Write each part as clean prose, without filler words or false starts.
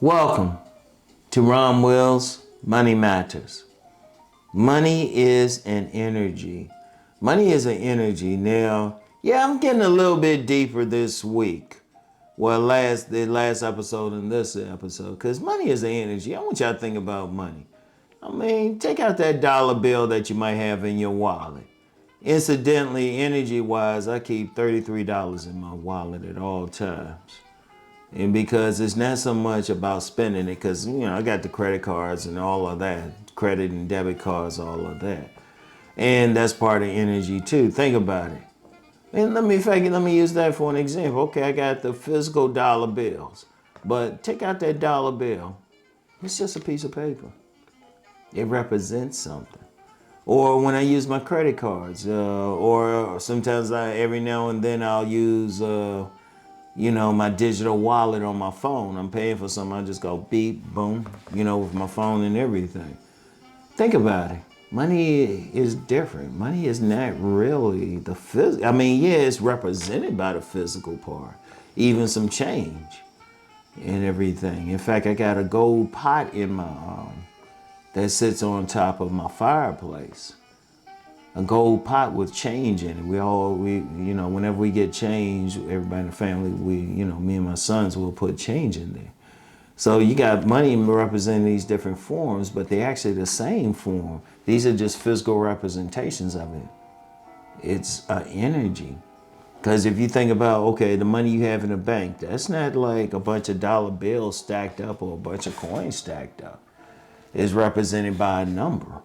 Welcome to Rom Wills, Money Matters. Money is an energy. Money is an energy. Now, I'm getting a little bit deeper this week. Well, the last episode and this episode, because money is an energy. I want y'all to think about money. I mean, take out that dollar bill that you might have in your wallet. Incidentally, energy-wise, I keep $33 in my wallet at all times. And because it's not so much about spending it, because, I got the credit cards and all of that, credit and debit cards, all of that. And that's part of energy too. Think about it. And let me use that for an example. Okay, I got the physical dollar bills, but take out that dollar bill. It's just a piece of paper. It represents something. Or when I use my credit cards, or sometimes every now and then I'll use, my digital wallet on my phone. I'm paying for something, I just go beep, boom, with my phone and everything. Think about it. Money is different. Money is not really the physical. I mean, it's represented by the physical part, even some change and everything. In fact, I got a gold pot in my arm that sits on top of my fireplace. A gold pot with change in it. Whenever we get change, everybody in the family, me and my sons will put change in there. So you got money representing these different forms, but they're actually the same form. These are just physical representations of it. It's an energy. Because if you think about, the money you have in the bank, that's not like a bunch of dollar bills stacked up or a bunch of coins stacked up. It's represented by a number.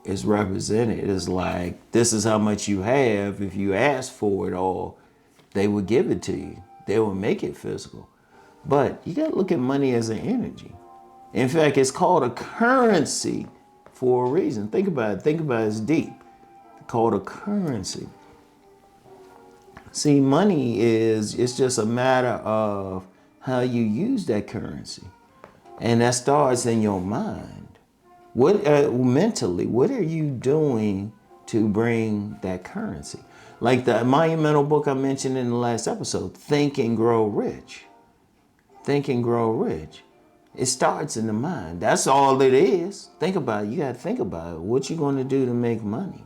It's represented as like, this is how much you have. If you ask for it all, they would give it to you. They will make it physical. But you got to look at money as an energy. In fact, it's called a currency for a reason. Think about it. It's deep. It's called a currency. See, money it's just a matter of how you use that currency. And that starts in your mind. Mentally, what are you doing to bring that currency? Like the monumental book I mentioned in the last episode, Think and Grow Rich. Think and Grow Rich. It starts in the mind. That's all it is. Think about it. You got to think about it. What you going to do to make money?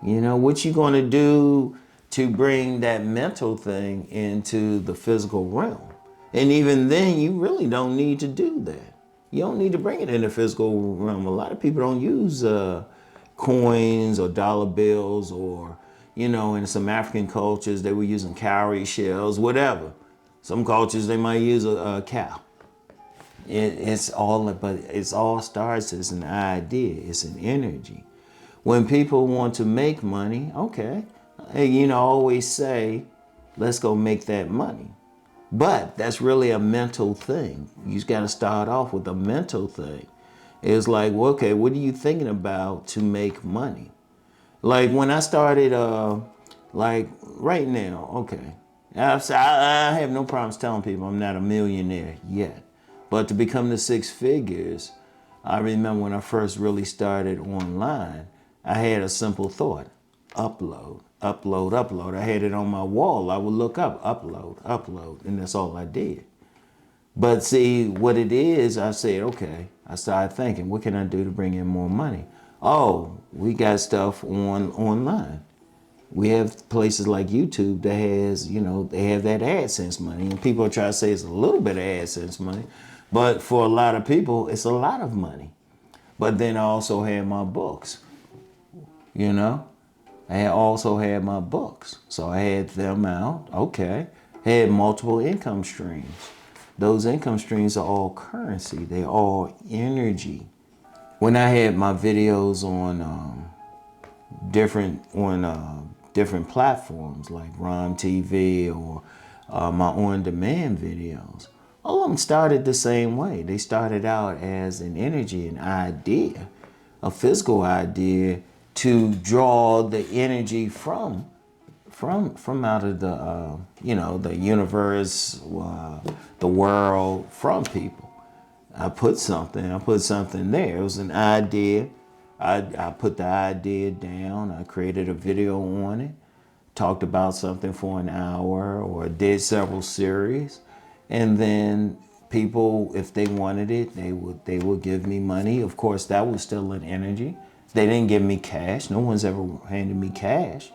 What you going to do to bring that mental thing into the physical realm? And even then, you really don't need to do that. You don't need to bring it in the physical realm. A lot of people don't use coins or dollar bills or, in some African cultures, they were using cowrie shells, whatever. Some cultures, they might use a cow. It all starts as an idea. It's an energy. When people want to make money, I always say, let's go make that money. But that's really a mental thing. You just got to start off with a mental thing. It's like, what are you thinking about to make money? Like when I started, right now, I have no problems telling people I'm not a millionaire yet. But to become the six figures, I remember when I first really started online, I had a simple thought: upload. I had it on my wall. I would look up, upload, and that's all I did. But see, what it is, I said, I started thinking, what can I do to bring in more money? Oh, we got stuff online. We have places like YouTube that has, they have that AdSense money. And people try to say it's a little bit of AdSense money. But for a lot of people, it's a lot of money. But then I also had my books, I also had my books. So I had them out. Had multiple income streams. Those income streams are all currency. They're all energy. When I had my videos on different platforms like Rom TV or my on-demand videos, all of them started the same way. They started out as an energy, an idea, a physical idea, to draw the energy from out of the the universe, the world, from people. I put something there. It was an idea. I put the idea down. I created a video on it, talked about something for an hour, or did several series, and then People, if they wanted it, they would give me money. Of course, that was still an energy. They didn't give me cash. No one's ever handed me cash.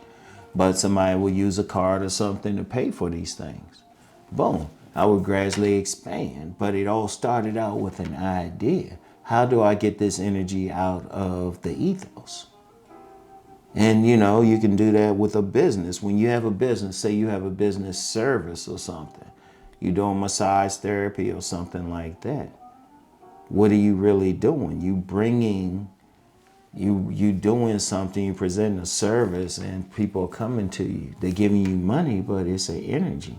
But somebody would use a card or something to pay for these things. Boom. I would gradually expand. But it all started out with an idea. How do I get this energy out of the ethos? And you know, you can do that with a business. When you have a business, say you have a business service or something, you're doing massage therapy or something like that. What are you really doing? You doing something, you present a service, and people are coming to you. They're giving you money, but it's an energy.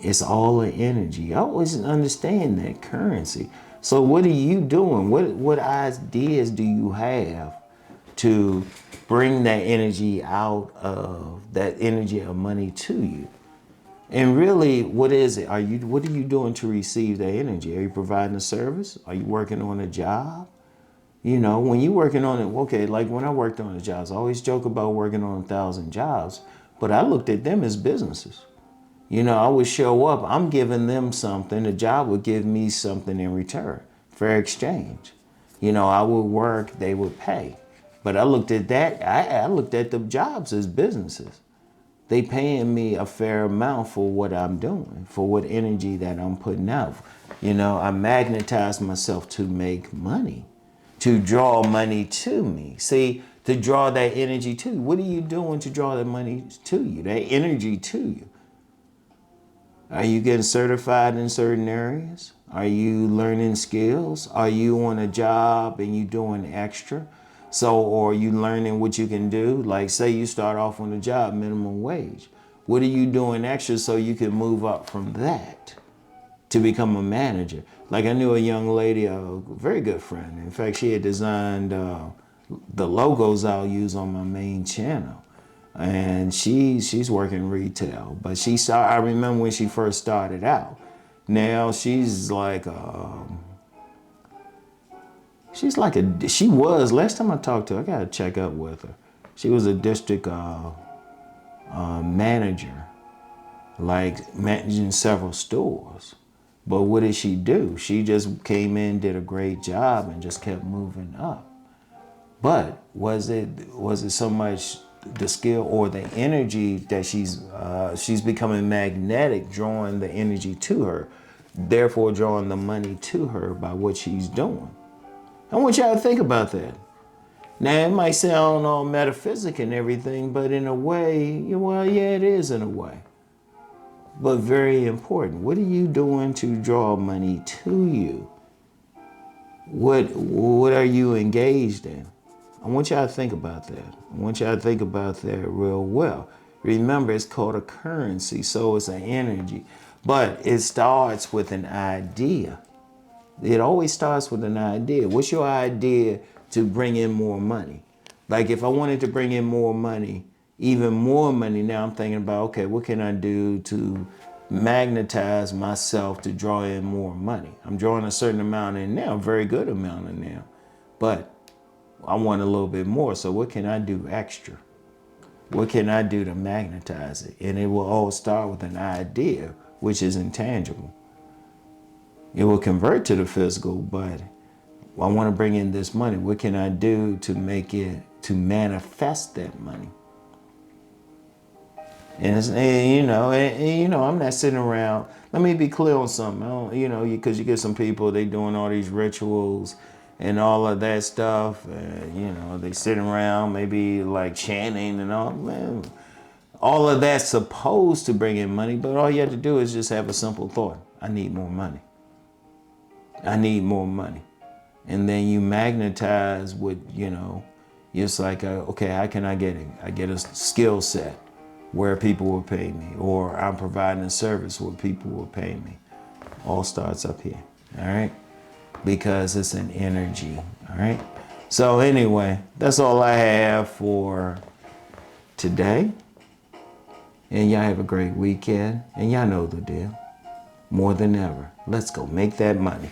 It's all an energy. I always understand that currency. So what are you doing? What ideas do you have to bring that energy out of that energy of money to you? And really, what is it? What are you doing to receive that energy? Are you providing a service? Are you working on a job? You know, when you're working on it, okay, like when I worked on the jobs, I always joke about working on 1,000 jobs, but I looked at them as businesses. You know, I would show up, I'm giving them something, the job would give me something in return, fair exchange. You know, I would work, they would pay. But I looked at that, I looked at the jobs as businesses. They paying me a fair amount for what I'm doing, for what energy that I'm putting out. You know, I magnetize myself to make money, to draw money to me. See, to draw that energy to you. What are you doing to draw that money to you, that energy to you? Are you getting certified in certain areas? Are you learning skills? Are you on a job and you doing extra? So, or you learning what you can do? Like say you start off on a job, minimum wage. What are you doing extra so you can move up from that to become a manager? Like I knew a young lady, a very good friend. In fact, she had designed the logos I'll use on my main channel. And she's working retail, but I remember when she first started out. Now she was, last time I talked to her, I got to check up with her. She was a district manager, like managing several stores. But what did she do? She just came in, did a great job, and just kept moving up. But was it so much the skill or the energy that she's becoming magnetic, drawing the energy to her, therefore drawing the money to her by what she's doing? I want y'all to think about that. Now, it might sound all metaphysical and everything, but in a way, well, yeah, it is in a way. But very important. What are you doing to draw money to you? What are you engaged in? I want y'all to think about that. I want y'all to think about that real well. Remember, it's called a currency, so it's an energy. But it starts with an idea. It always starts with an idea. What's your idea to bring in more money? Like if I wanted to bring in more money, even more money, now I'm thinking about, okay, what can I do to magnetize myself to draw in more money? I'm drawing a certain amount in now, a very good amount in now, but I want a little bit more. So what can I do extra? What can I do to magnetize it? And it will all start with an idea, which is intangible. It will convert to the physical, but I want to bring in this money. What can I do to make it, to manifest that money? And I'm not sitting around. Let me be clear on something. Because you get some people, they doing all these rituals and all of that stuff. They sitting around maybe like chanting and all. Man, all of that's supposed to bring in money, but all you have to do is just have a simple thought. I need more money. I need more money. And then you magnetize what, it's like, okay, how can I get it? I get a skill set where people will pay me, or I'm providing a service where people will pay me. All starts up here, all right? Because it's an energy, all right? So anyway, that's all I have for today. And y'all have a great weekend. And y'all know the deal. More than ever, let's go make that money.